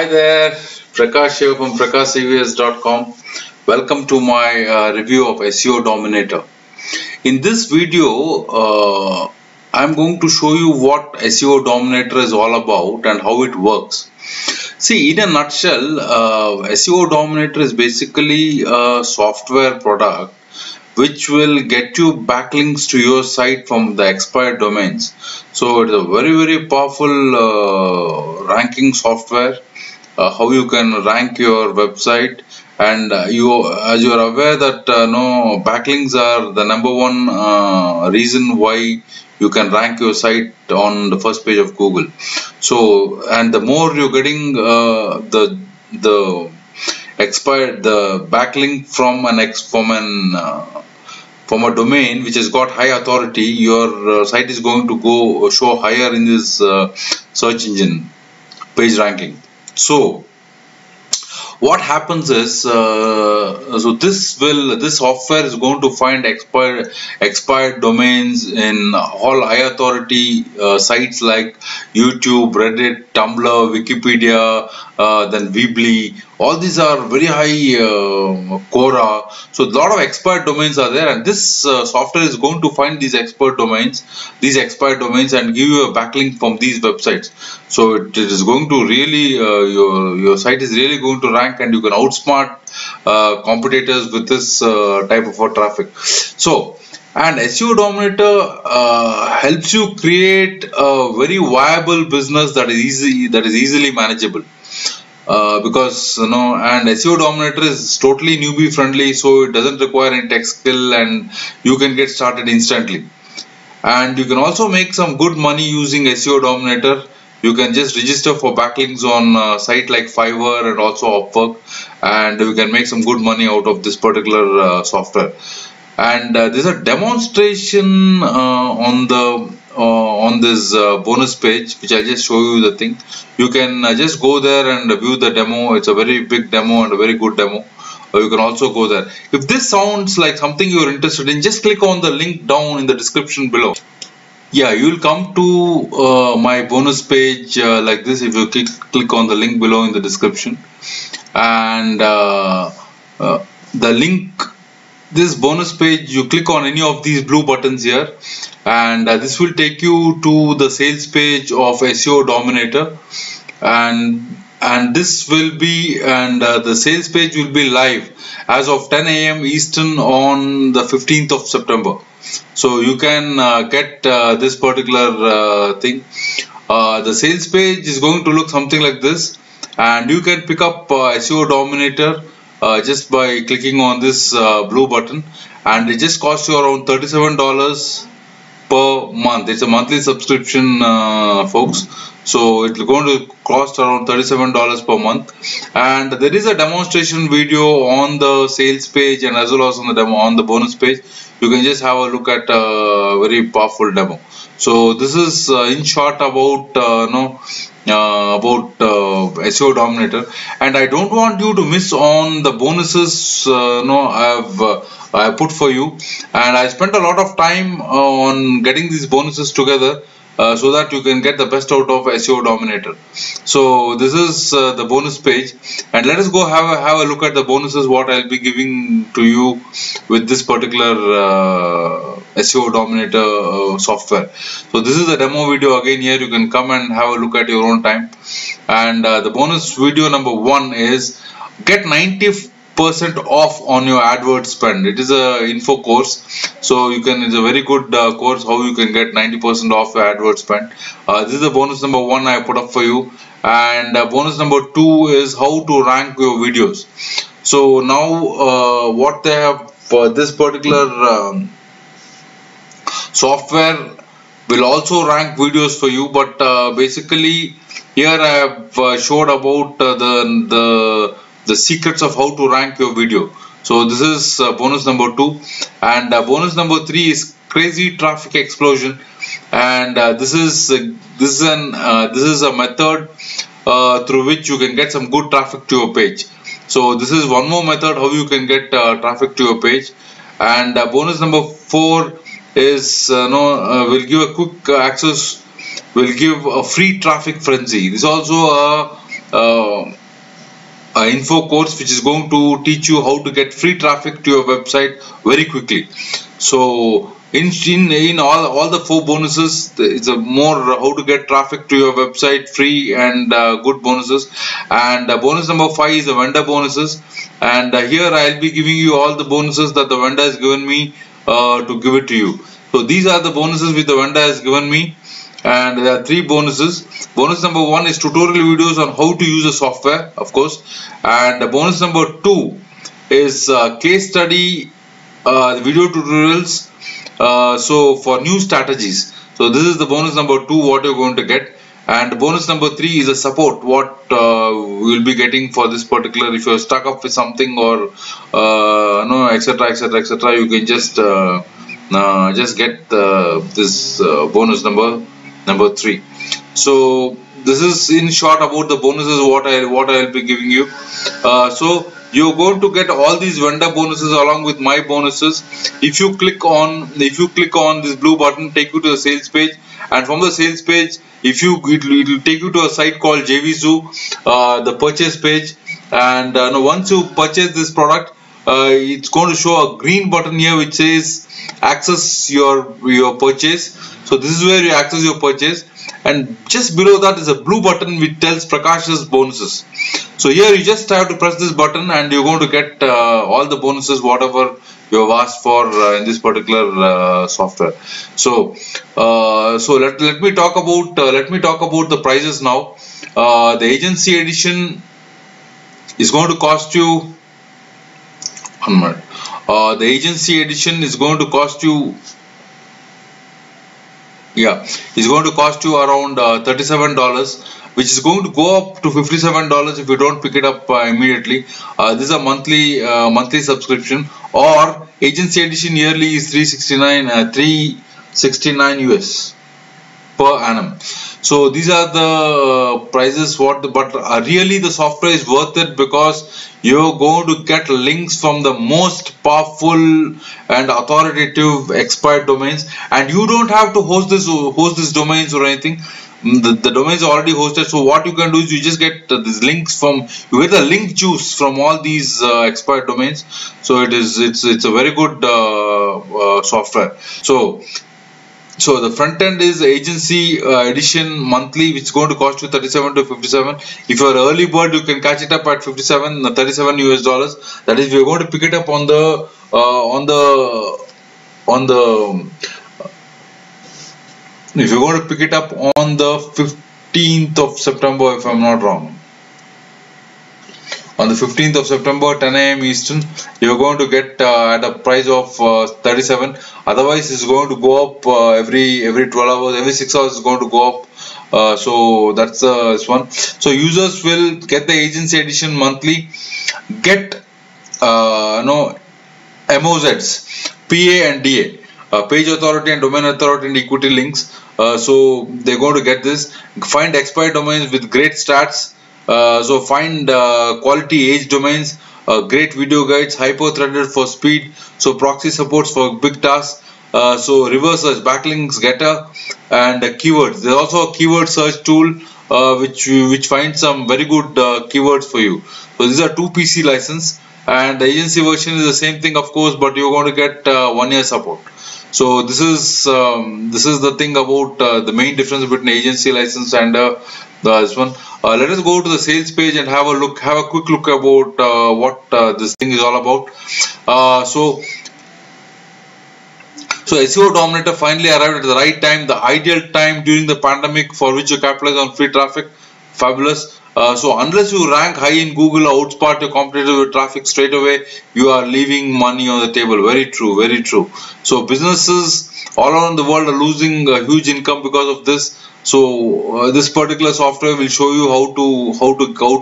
Hi there, Prakash here from prakashcvs.com. Welcome to my review of SEO Dominator. In this video, I'm going to show you what SEO Dominator is all about and how it works. See, in a nutshell, SEO Dominator is basically a software product which will get you backlinks to your site from the expired domains. So it's a very powerful ranking software. How you can rank your website, and as you are aware that backlinks are the number one reason why you can rank your site on the first page of Google. So, and the more you're getting the backlink from a domain which has got high authority, your site is going to show higher in this search engine page ranking. So what happens is, this software is going to find expired domains in all high authority sites like YouTube, Reddit, Tumblr, Wikipedia, then Weebly. All these are very high Quora. So a lot of expired domains are there, and this software is going to find these expired domains, and give you a backlink from these websites. So it is going to really your site is really going to rank, and you can outsmart competitors with this type of traffic. So, and SEO Dominator helps you create a very viable business that is easily manageable. Because and SEO Dominator is totally newbie friendly, so it doesn't require any tech skill, and you can get started instantly. And you can also make some good money using SEO Dominator. You can just register for backlinks on a site like Fiverr and also Upwork, and you can make some good money out of this particular software. And there's a demonstration on this bonus page, which I'll just show you the thing. You can just go there and view the demo. It's a very big demo and a very good demo. You can also go there. If this sounds like something you're interested in, just click on the link down in the description below. Yeah, you'll come to my bonus page like this if you click on the link below in the description. And the link, this bonus page, you click on any of these blue buttons here, and this will take you to the sales page of SEO Dominator, and this will be, the sales page will be live as of 10 AM Eastern on the 15th of September. So you can get this particular thing. The sales page is going to look something like this, and you can pick up SEO Dominator just by clicking on this blue button, and it just costs you around $37 per month. It's a monthly subscription, folks. So it's going to cost around $37 per month, and there is a demonstration video on the sales page and as well as on the bonus page. You can just have a look at a very powerful demo. So this is in short about SEO Dominator, and I don't want you to miss on the bonuses I put for you, and I spent a lot of time on getting these bonuses together so that you can get the best out of SEO Dominator. So this is the bonus page, and let us go have a look at the bonuses what I'll be giving to you with this particular SEO Dominator software. So this is the demo video again. Here you can come and have a look at your own time. And the bonus video number 1 is get 90% off on your AdWords spend. It is a info course, so it's a very good course how you can get 90% off your AdWords spend. This is the bonus number 1 I put up for you, and bonus number 2 is how to rank your videos. So now what they have for this particular software will also rank videos for you, but basically here I have showed about the secrets of how to rank your video. So this is bonus number 2, and bonus number 3 is crazy traffic explosion, and this is a method through which you can get some good traffic to your page. So this is one more method how you can get traffic to your page. And bonus number 4 is will give a quick access, will give a free traffic frenzy. This is also uh, info course which is going to teach you how to get free traffic to your website very quickly. So in all the 4 bonuses, it's a more how to get traffic to your website free and good bonuses. And bonus number 5 is the vendor bonuses, and here I'll be giving you all the bonuses that the vendor has given me to give it to you. So these are the bonuses which the vendor has given me, and there are 3 bonuses. Bonus number 1 is tutorial videos on how to use the software, of course, and bonus number 2 is case study video tutorials so for new strategies. So this is the bonus number 2 what you're going to get. And bonus number 3 is a support what we'll be getting for this particular. If you're stuck up with something or no, etc, etc, you can just get this bonus number 3. So this is in short about the bonuses what I'll be giving you. So you're going to get all these vendor bonuses along with my bonuses. If you click on this blue button, take you to the sales page, and from the sales page, it will take you to a site called JVZoo, the purchase page. And once you purchase this product, it's going to show a green button here which says access your purchase. So this is where you access your purchase, and just below that is a blue button which tells Prakash's bonuses. So here you just have to press this button and you're going to get all the bonuses whatever you have asked for in this particular software. So let me talk about the prices now. The agency edition is going to cost you the agency edition is going to cost you it's going to cost you around $37, which is going to go up to $57 if you don't pick it up immediately. This is a monthly subscription, or agency edition yearly is $369 US per annum. So these are the prices but really the software is worth it, because you're going to get links from the most powerful and authoritative expired domains, and you don't have to host these domains or anything. The domains are already hosted. So what you can do is you just get these links you get the link juice from all these expired domains. So it's a very good software. So the front end is agency edition monthly, which is going to cost you 37 to 57. If you're an early bird, you can catch it up at 37 US. That is, if you're going to pick it up on the if you're going to pick it up on the 15th of September, if I'm not wrong. On the 15th of September, 10 AM Eastern, you're going to get at a price of 37. Otherwise, it's going to go up every 12 hours, every 6 hours is going to go up. So that's this one. So users will get the agency edition monthly, get MOZs, PA and DA, page authority and domain authority and equity links. So they're going to get this. Find expired domains with great stats. So find quality age domains, great video guides, hyper-threaded for speed, so proxy supports for big tasks, so reverse search, backlinks, getter, and keywords. There's also a keyword search tool which finds some very good keywords for you. So these are 2 PC license, and the agency version is the same thing, of course, but you're going to get 1 year support. So this is the thing about the main difference between agency license and this one. Let us go to the sales page and have a quick look about what this thing is all about. So SEO Dominator finally arrived at the right time, the ideal time during the pandemic for which you capitalize on free traffic. Fabulous. So unless you rank high in Google or outspot your competitor with traffic straight away, you are leaving money on the table. Very true, very true. So businesses all around the world are losing a huge income because of this. So this particular software will show you how to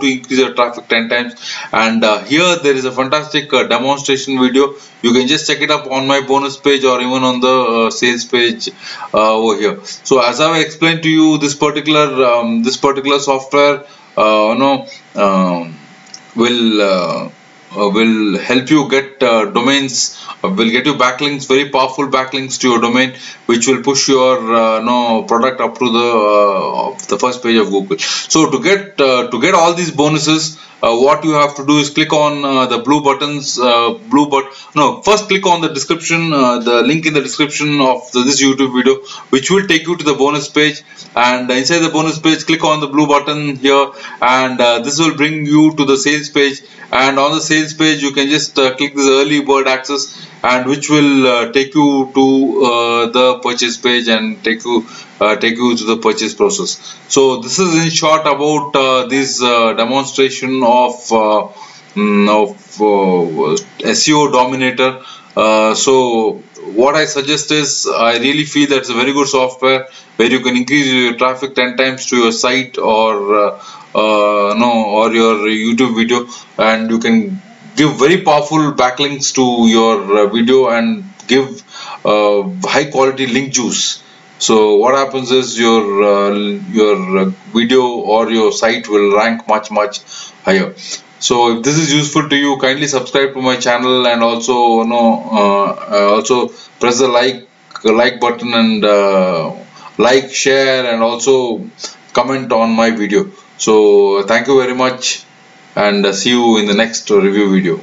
increase your traffic 10 times. And here there is a fantastic demonstration video. You can just check it up on my bonus page or even on the sales page over here. So as I explained to you, this particular software will will help you get domains, will get you backlinks, very powerful backlinks to your domain, which will push your product up to the first page of Google. So to get all these bonuses, what you have to do is click on the blue buttons, first click on the description, the link in the description of this YouTube video, which will take you to the bonus page. And inside the bonus page, click on the blue button here, and this will bring you to the sales page. And on the sales page, you can just click this early bird access, and which will take you to the purchase page and take you to the purchase process. So this is in short about this demonstration of SEO Dominator. So what I suggest is, I really feel that it's a very good software where you can increase your traffic 10 times to your site, or or your YouTube video, and you can give very powerful backlinks to your video and give high quality link juice. So what happens is your video or your site will rank much higher. So if this is useful to you, kindly subscribe to my channel, and also also press the like button, and like, share, and also comment on my video. So thank you very much, and see you in the next review video.